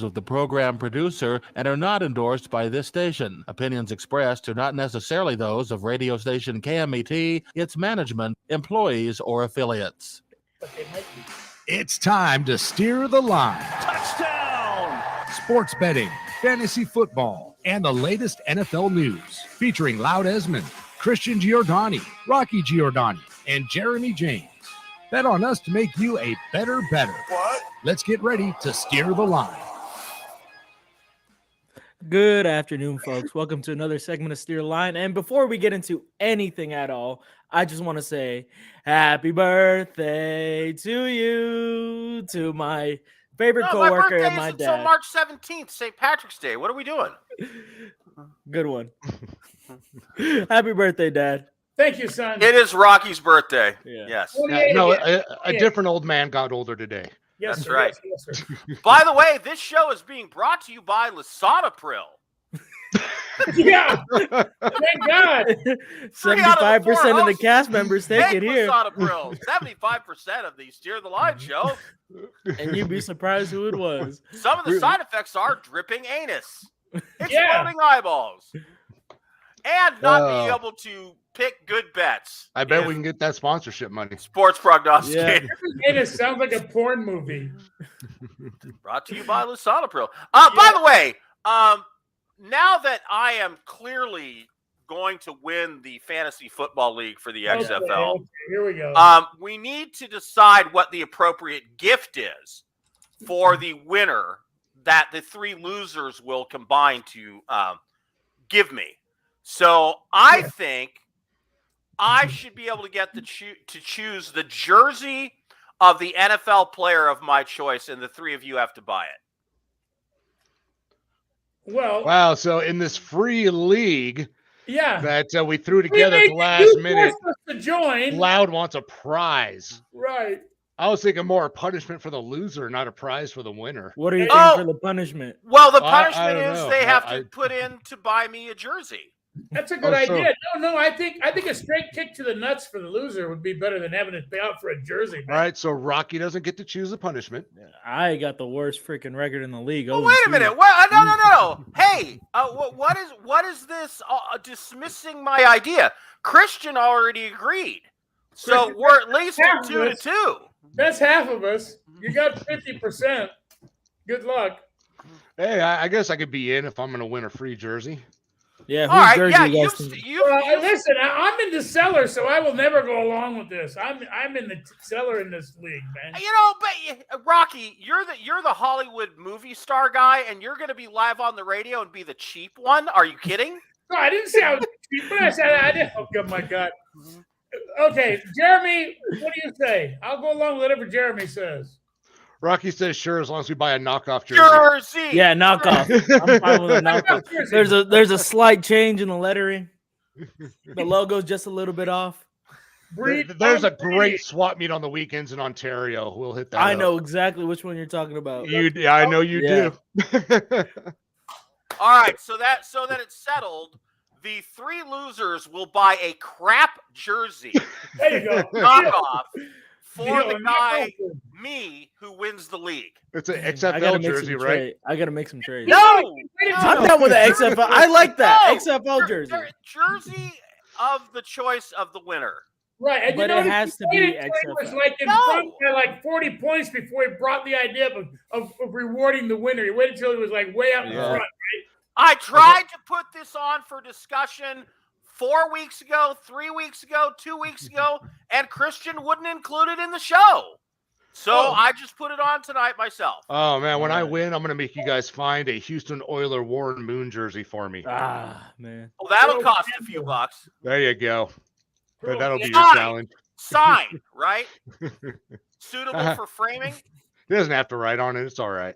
of the program producer and are not endorsed by this station. Opinions expressed are not necessarily those of radio station KMET, its management, employees, or affiliates. It's time to steer the line. Touchdown! Sports betting, fantasy football, and the latest NFL news. Featuring Loud Esmond, Christian Giordani, Rocky Giordani, and Jeremy James. Bet on us to make you a better better. What? Let's get ready to steer the line. Good afternoon, folks. Welcome to another segment of Steer Line. And before we get into anything at all, I just want to say happy birthday to you, to my favorite coworker and my dad. Until March 17th, St. Patrick's Day. What are we doing? Good one. Happy birthday, Dad. Thank you, son. It is Rocky's birthday. Yeah. Yes. A different old man got older today. Yes, That's sir. right. Yes, sir. By the way, this show is being brought to you by Lasanapril. Yeah. Thank God. 75% of the cast members take it here. Lasanapril. 75% of the Steer the Line show. And you'd be surprised who it was. Some of the side effects are dripping anus, exploding eyeballs, and not being able to pick good bets. I bet we can get that sponsorship money. Sports prognosticator. And it sounds like a porn movie. Brought to you by Lasanapril. By the way, now that I am clearly going to win the Fantasy Football League for the XFL, Okay, here we go. we need to decide what the appropriate gift is for the winner that the three losers will combine to give me. So I think I should be able to get to choose the jersey of the NFL player of my choice, and the three of you have to buy it. Well, Wow, so in this free league yeah. that we threw together at the last minute, to join. Loud wants a prize. Right. I was thinking more a punishment for the loser, not a prize for the winner. What are you thinking for the punishment? Well, the I punishment don't is know. they have to put in to buy me a jersey. That's a good idea. No, I think a straight kick to the nuts for the loser would be better than having to pay out for a jersey. All right, so Rocky doesn't get to choose the punishment. I got the worst freaking record in the league. Well, wait a minute. Well, no. Hey, what is this dismissing my idea? Christian already agreed. So we're at least at 2-2. That's half of us. You got 50%. Good luck. Hey, I guess I could be in if I'm going to win a free jersey. Yeah, all right. Yeah, listen, I'm in the cellar, so I will never go along with this. I'm in the cellar in this league, man. But Rocky, you're the Hollywood movie star guy, and you're going to be live on the radio and be the cheap one. Are you kidding? No, I didn't say I was cheap, but I said I didn't. Oh my God. Okay, Jeremy, what do you say? I'll go along with whatever Jeremy says. Rocky says sure, as long as we buy a knockoff jersey. Yeah, knockoff. I'm fine with a knockoff. There's a slight change in the lettering. The logo's just a little bit off. There's a great swap meet on the weekends in Ontario. We'll hit that. I know exactly which one you're talking about. I know you do. All right, so that it's settled. The three losers will buy a crap jersey. There you go. Knockoff. For the guy, me, who wins the league. It's an XFL jersey, right? I got to make some trades. No! I'm done with the XFL. I like that. XFL jersey. Jersey of the choice of the winner. Right. And but it has to be XFL. Was like in front by like 40 points before he brought the idea of rewarding the winner. He waited until he was like way up in front, right? I tried to put this on for discussion 4 weeks ago, 3 weeks ago, 2 weeks ago, and Christian wouldn't include it in the show. So I just put it on tonight myself. Oh, man. When I win, I'm going to make you guys find a Houston Oiler Warren Moon jersey for me. Ah, man. Well, that'll cost a few bucks. There you go. That'll be your challenge. Signed, right? Suitable for framing? He doesn't have to write on it. It's all right.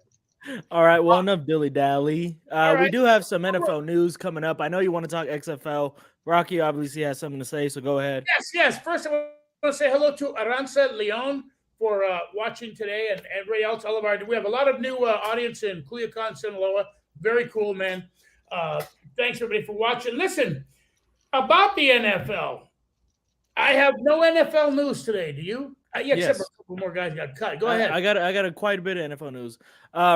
All right, well, enough dilly-dally. We do have some NFL news coming up. I know you want to talk XFL. Rocky obviously has something to say, so go ahead. Yes. First, I want to say hello to Aranza Leon for watching today, and everybody else. We have a lot of new audience in Culiacan, Sinaloa. Very cool, man. Thanks, everybody, for watching. Listen, about the NFL, I have no NFL news today. Do you? Except for couple more guys got cut. Go I ahead. I got quite a bit of NFL news.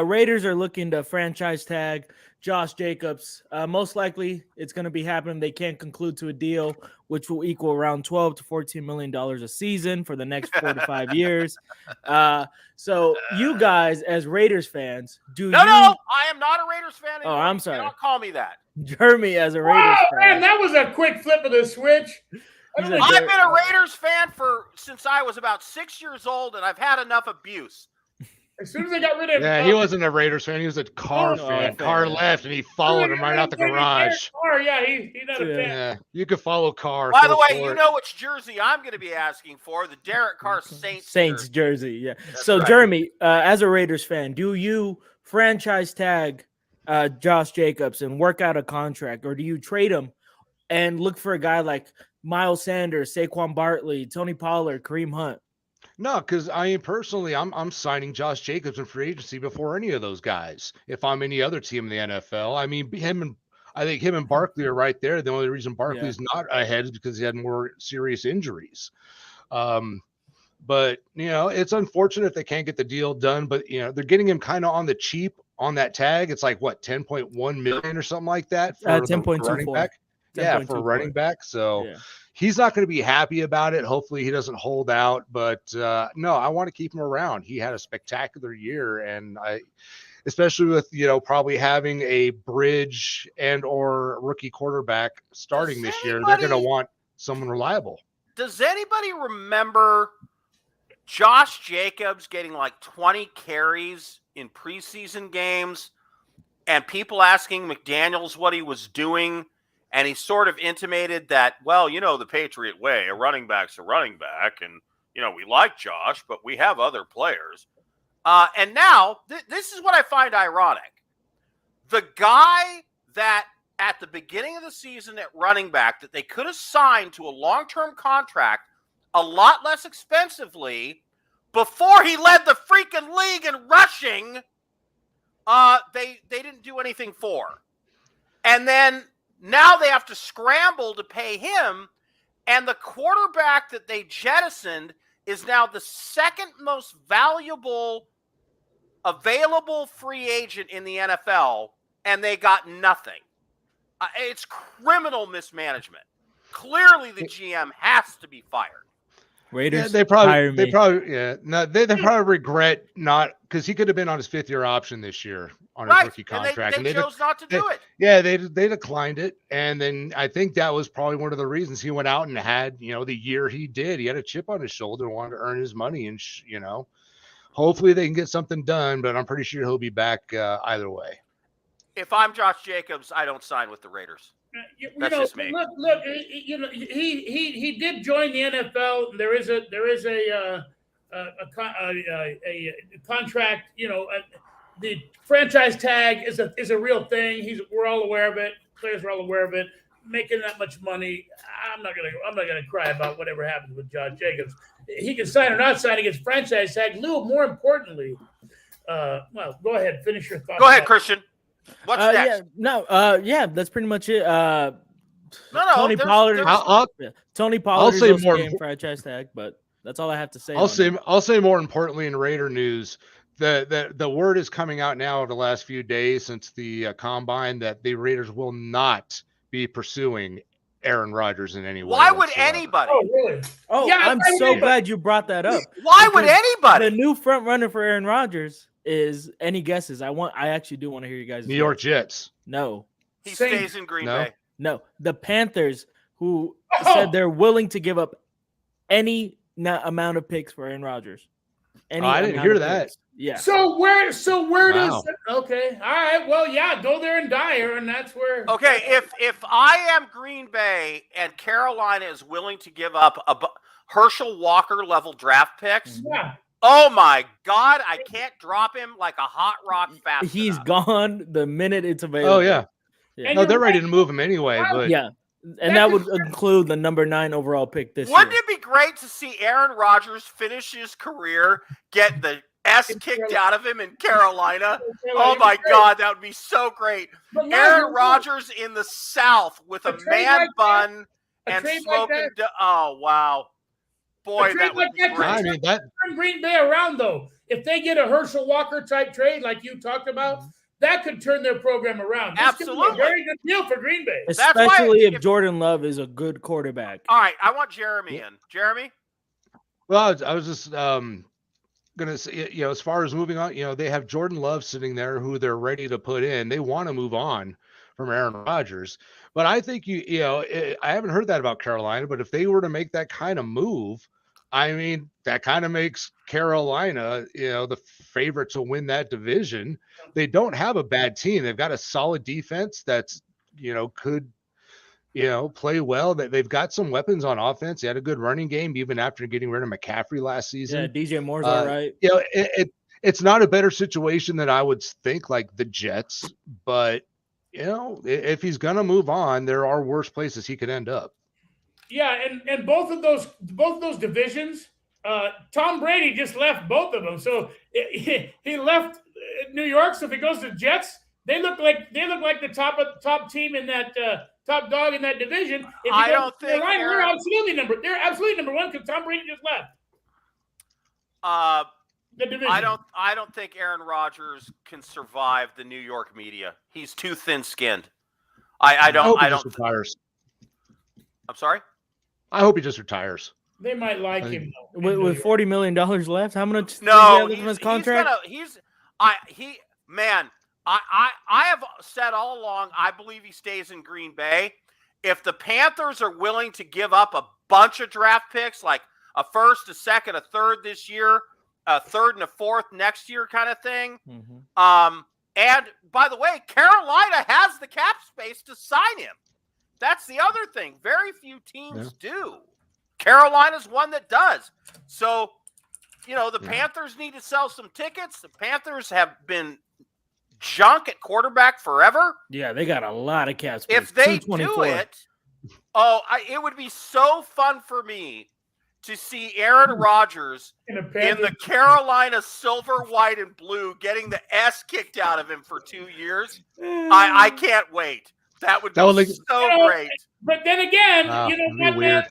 Raiders are looking to franchise tag Josh Jacobs. Most likely, it's going to be happening. They can't conclude to a deal, which will equal around $12 to $14 million a season for the next 4 to 5 years. So, you guys, as Raiders fans, No, I am not a Raiders fan anymore. I'm You sorry. cannot call me that. Jeremy, as a Raiders Man, fan, that was a quick flip of the switch. He's I don't a think- I've been a Raiders fan since I was about 6 years old, and I've had enough abuse. As soon as they got rid of Yeah, he wasn't a Raiders fan. He was a Carr Oh, fan. fan. Carr left, and he followed him right out the garage. Yeah, he's not a fan. Yeah, you could follow Carr. By Go the way, for you it. know which jersey I'm going to be asking for, the Derek Carr Saints jersey. Yeah. That's So, right. Jeremy, as a Raiders fan, do you franchise tag Josh Jacobs and work out a contract, or do you trade him and look for a guy like Miles Sanders, Saquon Barkley, Tony Pollard, Kareem Hunt? No, because personally, I'm signing Josh Jacobs in free agency before any of those guys. If I'm any other team in the NFL, I mean, I think him and Barkley are right there. The only reason Barkley's not ahead is because he had more serious injuries. But it's unfortunate they can't get the deal done. But they're getting him kind of on the cheap on that tag. It's like what, 10.1 million or something like that for 10.24. running back. Yeah, for running back. So he's not going to be happy about it. Hopefully he doesn't hold out. But no, I want to keep him around. He had a spectacular year, and especially with probably having a bridge and or rookie quarterback starting this year, they're going to want someone reliable. Does anybody remember Josh Jacobs getting like 20 carries in preseason games and people asking McDaniels what he was doing? And he sort of intimated that, well, the Patriot way, a running back's a running back. And, we like Josh, but we have other players. And now, this is what I find ironic. The guy that at the beginning of the season at running back that they could have signed to a long-term contract a lot less expensively before he led the freaking league in rushing, they didn't do anything for. And then now they have to scramble to pay him, and the quarterback that they jettisoned is now the second most valuable available free agent in the NFL, and they got nothing. It's criminal mismanagement. Clearly, the GM has to be fired. Raiders, they hire me. they probably regret not, because he could have been on his 5th-year option this year on his rookie contract, and they chose not to do it. Yeah, they declined it, and then I think that was probably one of the reasons he went out and had the year he did. He had a chip on his shoulder, wanted to earn his money, and hopefully they can get something done. But I'm pretty sure he'll be back either way. If I'm Josh Jacobs, I don't sign with the Raiders. That's just me. Look. He did join the NFL. There is a contract. The franchise tag is a real thing. We're all aware of it. Players are all aware of it. Making that much money, I'm not gonna cry about whatever happens with Josh Jacobs. He can sign or not sign against franchise tag. Lou, more importantly, well, go ahead, finish your thoughts. Go ahead, Christian. What's next? That's pretty much it. Tony Pollard. Tony Pollard. I'll say is more getting franchise tag, but that's all I have to say. I'll say more importantly in Raider news, the word is coming out now the last few days since the combine that the Raiders will not be pursuing Aaron Rodgers in any way. Why would whatsoever. anybody? Oh, really? Oh, Yeah, I'm so glad you brought that up. Why would anybody? The new front runner for Aaron Rodgers is any guesses? I actually do want to hear you guys. New York Jets. No. He stays in Green Bay. No. The Panthers, who said they're willing to give up any amount of picks for Aaron Rodgers. I didn't hear that. Picks. Yeah. So where Wow. does okay? All right. Well, yeah, go there and die, and that's where. Okay, if I am Green Bay and Carolina is willing to give up Herschel Walker level draft picks, Yeah. oh my God, I can't drop him like a hot rock fast. He's enough. gone the minute it's available. Oh yeah. And No, you're they're ready right. to move him anyway. But Yeah. And that would include the number 9 overall pick this Wouldn't year. it be great to see Aaron Rodgers finish his career, get the S kicked out of him in Carolina? Oh my God, that would be so great. But now Aaron you're right. Rodgers in the South with A a trade man like that- bun a and trade like smoking. that- Oh wow. Boy, trade that would like be that great. I mean, that turn Green Bay around, though. If they get a Herschel Walker type trade like you talked about, that could turn their program around. This could be Absolutely. a very good deal for Green Bay. That's why Especially if if- Jordan Love is a good quarterback. All right, I want Jeremy in. Jeremy? well, I was just gonna say, as far as moving on, they have Jordan Love sitting there who they're ready to put in. They want to move on from Aaron Rodgers, but I think I haven't heard that about Carolina. But if they were to make that kind of move, I mean, that kind of makes Carolina, the favorite to win that division. They don't have a bad team. They've got a solid defense that's, could, play well. They've got some weapons on offense. They had a good running game, even after getting rid of McCaffrey last season. Yeah, DJ Moore's all right. It's not a better situation than I would think, like the Jets, but if he's gonna move on, there are worse places he could end up. Yeah, and both of those divisions, Tom Brady just left both of them. So he left New York. So if he goes to the Jets, they look like the top team in that top dog in that division. If I don't think they're absolutely number one because Tom Brady just left. The division. I don't think Aaron Rodgers can survive the New York media. He's too thin-skinned. I don't. Retires. I'm sorry. I hope he just retires. They might like him though. With $40 million left, how much? No, does he have in his contract? I have said all along, I believe he stays in Green Bay. If the Panthers are willing to give up a bunch of draft picks, like a first, a second, a third this year, a third and a fourth next year kind of thing. Mm-hmm. And by the way, Carolina has the cap space to sign him. That's the other thing. Very few teams do. Carolina's one that does. So, the Panthers need to sell some tickets. The Panthers have been junk at quarterback forever. Yeah, they got a lot of cap space. If they do it, it would be so fun for me to see Aaron Rodgers in the Carolina silver, white, and blue getting the S kicked out of him for 2 years. I can't wait. That would be so great. But then again, weird.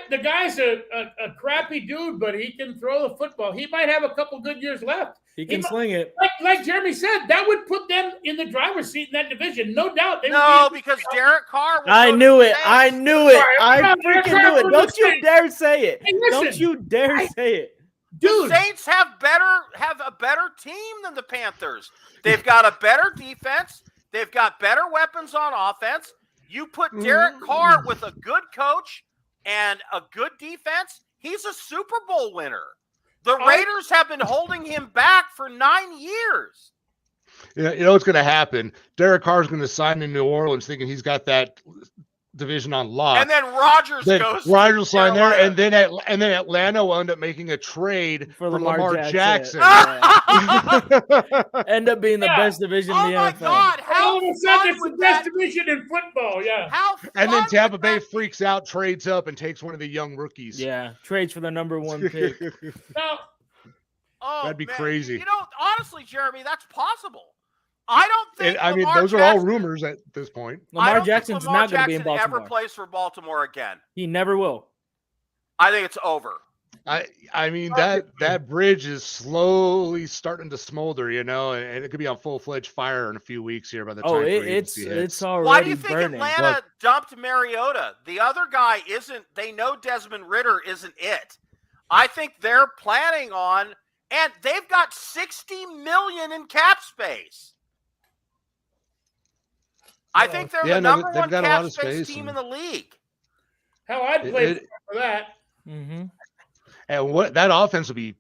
The guy's a crappy dude, but he can throw the football. He might have a couple good years left. He can sling it. Like Jeremy said, that would put them in the driver's seat in that division. No doubt. Because Derek Carr was I knew it. I freaking knew it. Don't you dare say it. Hey, listen, don't you dare say it. Dude. The Saints have a better team than the Panthers. They've got a better defense. They've got better weapons on offense. You put Derek Carr with a good coach and a good defense, he's a Super Bowl winner. The Raiders have been holding him back for 9 years. Yeah, you know what's going to happen? Derek Carr's going to sign in New Orleans thinking he's got that division on lock. And then Rodgers will sign there, and then Atlanta will end up making a trade for Lamar Jackson. End up being the best division in the NFL. Oh my God! All of a sudden, it's the best division in football. Yeah. And then Tampa Bay freaks out, trades up, and takes one of the young rookies. Yeah, trades for the number one pick. That'd be crazy. Honestly, Jeremy, that's possible. I don't think. Those are all rumors at this point. Lamar Jackson's not going to be in Baltimore. Ever plays for Baltimore again? He never will. I think it's over. That bridge is slowly starting to smolder, and it could be on full-fledged fire in a few weeks here by the time. It's already Why do you think burning. Atlanta dumped Mariota? The other guy isn't. They know Desmond Ridder isn't it. I think they're planning on, and they've got $60 million in cap space. I think they're the number one cap space team in the league. Hell, I'd play for that. Mm-hmm. And that offense will be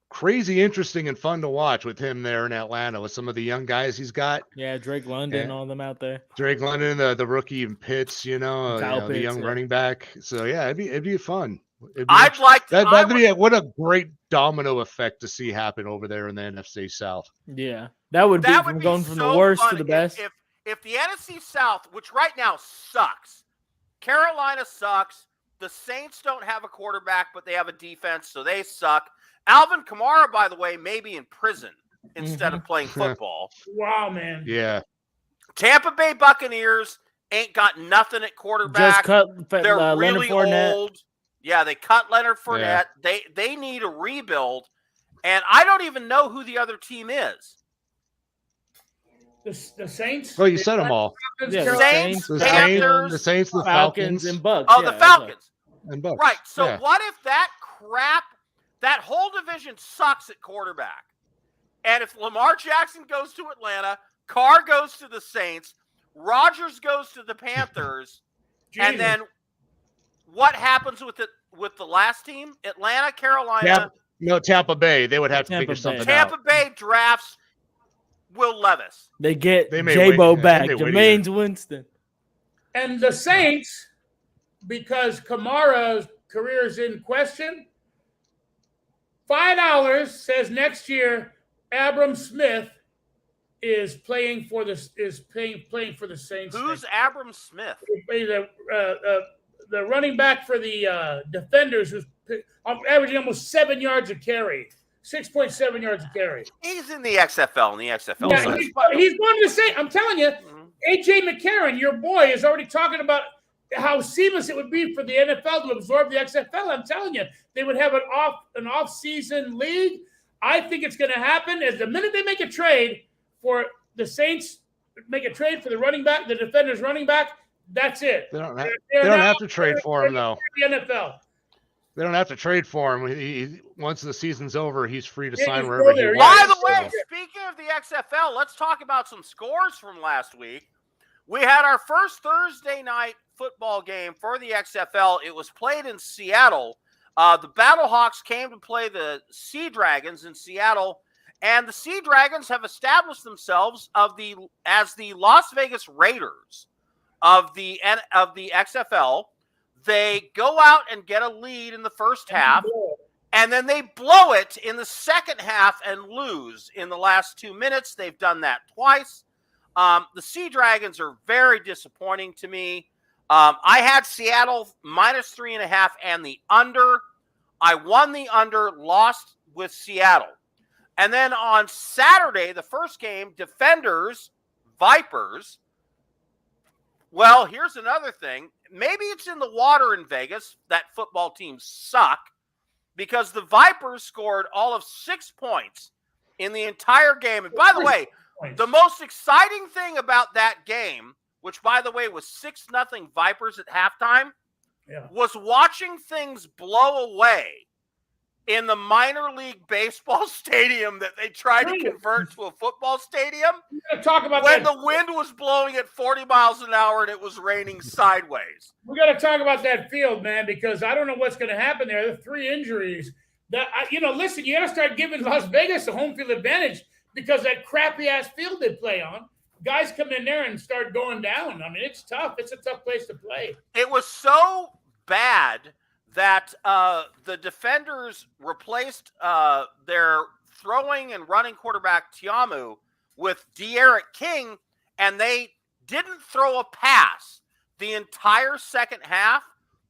crazy interesting and fun to watch with him there in Atlanta with some of the young guys he's got. Yeah, Drake London, all them out there. Drake London, the rookie in Pitts, the young running back. So yeah, it'd be fun. What a great domino effect to see happen over there in the NFC South. Yeah, that would be going from the worst to the best. If the NFC South, which right now sucks, Carolina sucks. The Saints don't have a quarterback, but they have a defense, so they suck. Alvin Kamara, by the way, may be in prison instead of playing football. Wow, man. Yeah. Tampa Bay Buccaneers ain't got nothing at quarterback. Just cut They're really old. Yeah, they cut Leonard Fournette. Yeah. They need a rebuild, and I don't even know who the other team is. The Saints. Well, you said them all. Yeah, Carolina. Saints, The Panthers, the Saints, the Falcons, Falcons, and Bucks. Oh, yeah, the Falcons. and Bucks. Right. So Yeah. what if that whole division sucks at quarterback? And if Lamar Jackson goes to Atlanta, Carr goes to the Saints, Rodgers goes to the Panthers, and then what happens with the last team? Atlanta, Carolina. Tampa Bay. They would have to Tampa figure Bay. something Tampa out. Bay drafts Will Levis. They get They may J-Bo wait- back, they may wait Jermaine Winston. And the Saints, because Kamara's career is in question, $5 says next year Abram Smith is playing for the Saints. Who's Abram Smith? The running back for the Defenders, who's averaging almost 7 yards a carry, 6.7 yards a carry. He's in the XFL. In the XFL, Yeah, so he's going to say. I'm telling you, AJ McCarron, your boy, is already talking about how seamless it would be for the NFL to absorb the XFL. I'm telling you, they would have an off-season league. I think it's going to happen. As the minute they make a trade for the Saints, make a trade for the running back, the Defenders running back, that's it. They don't have to trade for him, though. The NFL. They don't have to trade for him. He once the season's over, he's free to Yeah, sign he's wherever he there, wants. By the Yeah. way, speaking of the XFL, let's talk about some scores from last week. We had our first Thursday night football game for the XFL. It was played in Seattle. The Battlehawks came to play the Sea Dragons in Seattle, and the Sea Dragons have established themselves as the Las Vegas Raiders of the XFL. They go out and get a lead in the first half, and then they blow it in the second half and lose in the last 2 minutes. They've done that twice. The Sea Dragons are very disappointing to me. I had Seattle -3.5 and the under. I won the under, lost with Seattle. And then on Saturday, the first game, Defenders, Vipers. Well, here's another thing. Maybe it's in the water in Vegas that football teams suck, because the Vipers scored all of 6 points in the entire game. And by the way, the most exciting thing about that game, which by the way was 6-0 Vipers at halftime, was watching things blow away in the minor league baseball stadium that they tried to convert to a football stadium. Talk about when that. The wind was blowing at 40 miles an hour and it was raining sideways. We got to talk about that field, man, because I don't know what's going to happen there. The 3 injuries. Listen, you got to start giving Las Vegas a home field advantage, because that crappy ass field they play on, guys come in there and start going down. I mean, it's tough. It's a tough place to play. It was so bad that the Defenders replaced their throwing and running quarterback Tiamu with De'Aaron King, and they didn't throw a pass the entire second half.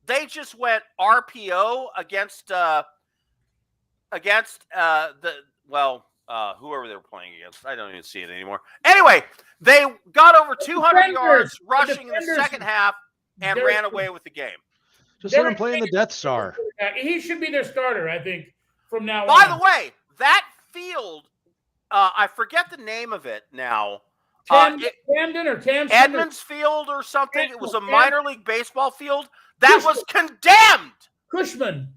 They just went RPO against whoever they were playing against. I don't even see it anymore. Anyway, they got over 200 yards rushing in the second half and ran away with the game. Just let him play in the Death Star. He should be their starter, I think, from now on. By the way, that field, I forget the name of it now. Camden or Camden? Edmonds Field or something. It was a minor league baseball field that was condemned. Cushman.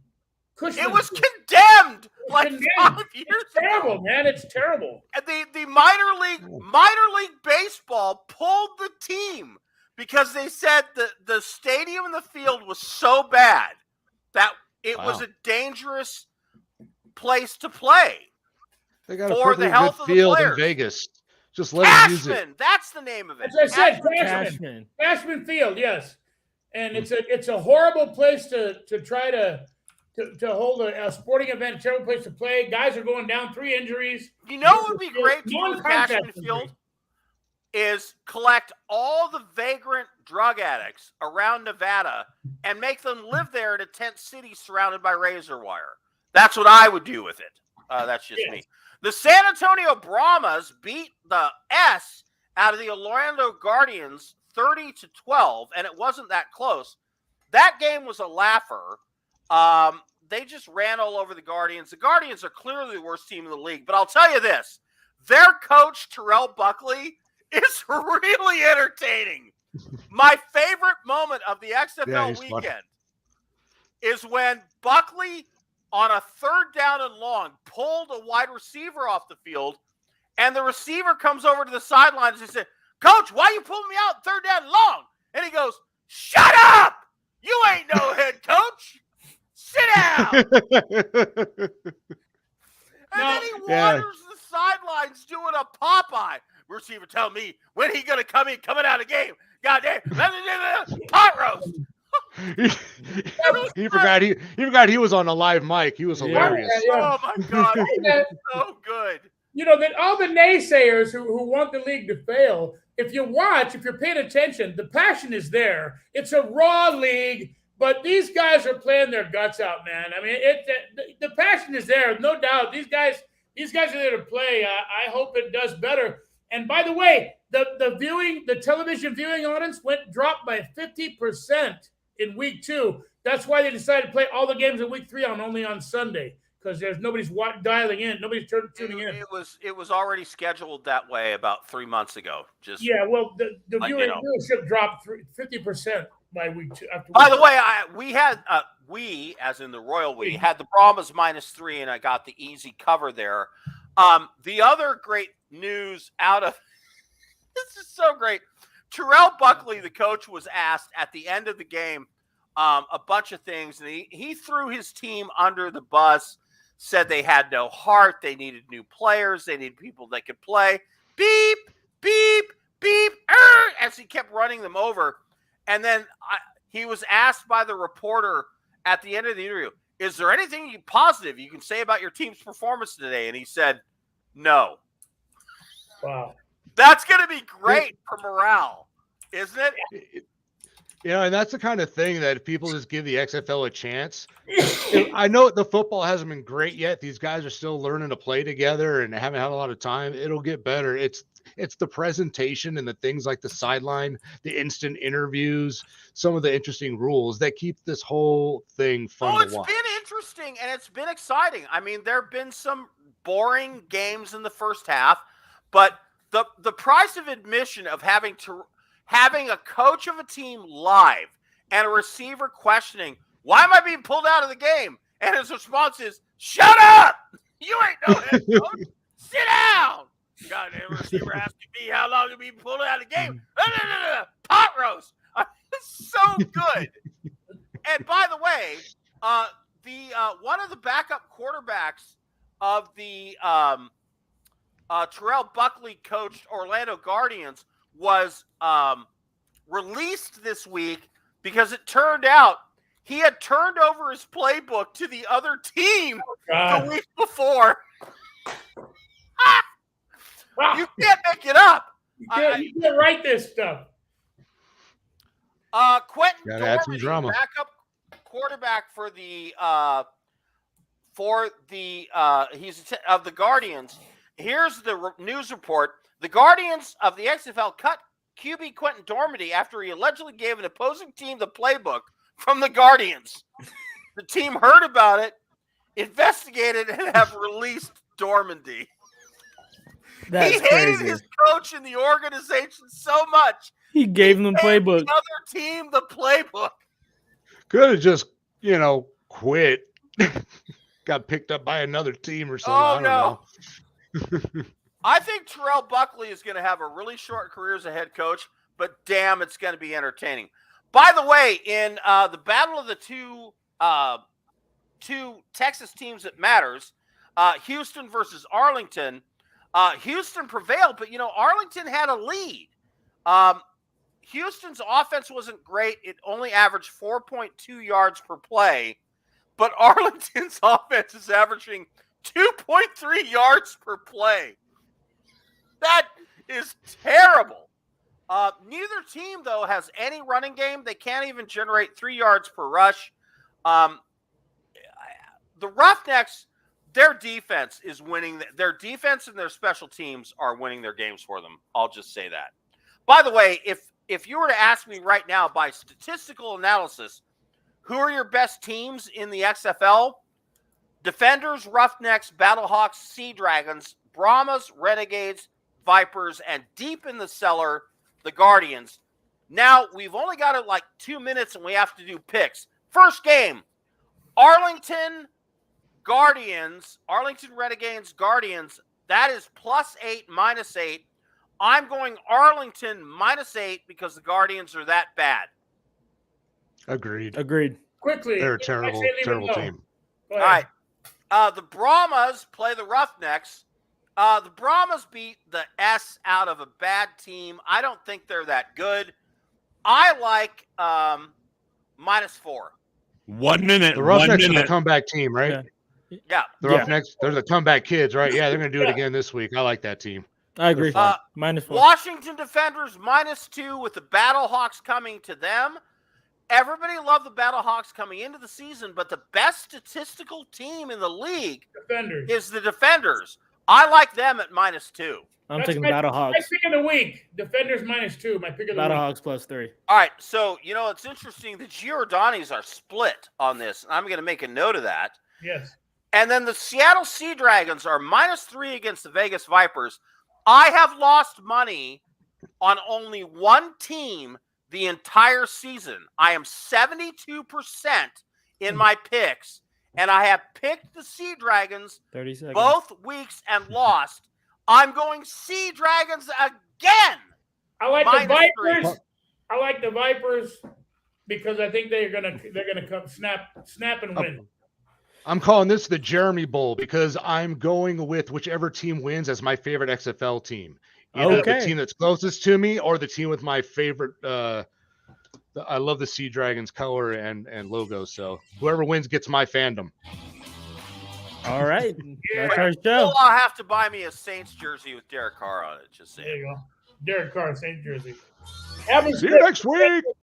It was condemned like 5 years It's terrible, man. It's terrible. And the minor league baseball pulled the team because they said the stadium and the field was so bad that it was a dangerous place to play. They got a for the perfectly health good of the field in players. Vegas. Just let them use it. Cashman, that's the name of it. As I said, Cashman Field, yes. And it's a horrible place to try to hold a sporting event. It's a terrible place to play. Guys are going down, 3 injuries. You know what would be great to do with Cashman Field is collect all the vagrant drug addicts around Nevada and make them live there in a tent city surrounded by razor wire. That's what I would do with it. That's just me. The San Antonio Brahmas beat the S out of the Orlando Guardians 30-12, and it wasn't that close. That game was a laugher. They just ran all over the Guardians. The Guardians are clearly the worst team in the league. But I'll tell you this. Their coach, Terrell Buckley, is really entertaining. My favorite moment of the XFL weekend is when Buckley, on a 3rd down and long, pulled a wide receiver off the field, and the receiver comes over to the sidelines and said, "Coach, why you pulling me out 3rd down and long?" And he goes, "Shut up! You ain't no head coach. Sit down." And then he wanders the sidelines doing a Popeye. Receiver tell me when he gonna coming out of the game. Goddamn, pot roast. He forgot he was on a live mic. He was hilarious. Oh my God, so good. You know that all the naysayers who want the league to fail, if you're paying attention, the passion is there. It's a raw league, but these guys are playing their guts out, man. I mean, the passion is there, no doubt. These guys are there to play. I hope it does better. And by the way, the television viewing audience dropped by 50% in week 2. That's why they decided to play all the games in week 3 only on Sunday, because there's nobody's dialing in, nobody's tuning in. It was already scheduled that way about 3 months ago. Well, the viewership dropped 50% by week 2. By the way, we as in the royal we had the Brahmas -3, and I got the easy cover there. The other great news out of this is so great. Terrell Buckley, the coach, was asked at the end of the game a bunch of things, and he threw his team under the bus, said they had no heart, they needed new players, they needed people that could play. Beep, beep, beep, as he kept running them over. And then he was asked by the reporter at the end of the interview, "Is there anything positive you can say about your team's performance today?" And he said, "No." Wow. That's going to be great for morale, isn't it? And that's the kind of thing that if people just give the XFL a chance. I know the football hasn't been great yet. These guys are still learning to play together and haven't had a lot of time. It'll get better. It's the presentation and the things like the sideline, the instant interviews, some of the interesting rules that keep this whole thing fun to watch. It's been interesting and it's been exciting. I mean, there have been some boring games in the first half, but the price of admission of having a coach of a team live and a receiver questioning, "Why am I being pulled out of the game?" And his response is, "Shut up! You ain't no head coach. Sit down." Goddamn receiver asking me how long to be pulled out of the game. Pot roast. It's so good. And by the way, one of the backup quarterbacks of the Terrell Buckley coached Orlando Guardians was released this week because it turned out he had turned over his playbook to the other team the week before. You can't make it up. You can't write this stuff. Quentin Gotta add some Dormady, drama. backup quarterback for the he's of the Guardians. Here's the news report. The Guardians of the XFL cut QB Quentin Dormady after he allegedly gave an opposing team the playbook from the Guardians. The team heard about it, investigated, and have released Dormady. That's he hated crazy. his coach in the organization so much. He gave them the playbook. The other team the playbook. Could have just, quit. Got picked up by another team or something. Oh, I don't know. I think Terrell Buckley is going to have a really short career as a head coach, but damn, it's going to be entertaining. By the way, in the battle of the two Texas teams that matters, Houston versus Arlington, Houston prevailed, but, Arlington had a lead. Houston's offense wasn't great. It only averaged 4.2 yards per play, but Arlington's offense is averaging 2.3 yards per play. That is terrible. Neither team, though, has any running game. They can't even generate 3 yards per rush. The Roughnecks, their defense is winning. Their defense and their special teams are winning their games for them. I'll just say that. By the way, if you were to ask me right now by statistical analysis, Who are your best teams in the XFL? Defenders, Roughnecks, Battlehawks, Sea Dragons, Brahmas, Renegades, Vipers, and deep in the cellar, the Guardians. Now, we've only got like 2 minutes and we have to do picks. First game, Arlington Renegades, Guardians. That is +8, -8. I'm going Arlington -8 because the Guardians are that bad. Agreed. Quickly. They're a terrible team. All right. The Brahmas play the Roughnecks. The Brahmas beat the S out of a bad team. I don't think they're that good. I like -4. 1 minute. The Roughnecks are the comeback team, right? Yeah. The Roughnecks, they're the comeback kids, right? Yeah, they're going to do it again this week. I like that team. I agree. -4. Washington Defenders -2 with the Battlehawks coming to them. Everybody loved the Battlehawks coming into the season, but the best statistical team in the league is the Defenders. I like them at -2. I'm taking the Battlehawks. My pick of the week. Defenders -2. My pick of the week. Battlehawks +3. All right, so, it's interesting. The Giordanis are split on this. I'm going to make a note of that. Yes. And then the Seattle Sea Dragons are -3 against the Vegas Vipers. I have lost money on only one team the entire season. I am 72% in my picks, and I have picked the Sea Dragons 30 seconds. both weeks and lost. I'm going Sea Dragons again. I like the Vipers. -3. I like the Vipers because I think they're gonna come snap and win. I'm calling this the Jeremy Bowl because I'm going with whichever team wins as my favorite XFL team. Either the team that's closest to me or the team with my favorite. I love the Sea Dragons color and logo. So whoever wins gets my fandom. All right. That's our show. Well, I'll have to buy me a Saints jersey with Derek Carr on it. Just saying. There you go. Derek Carr, Saints jersey. See you next week.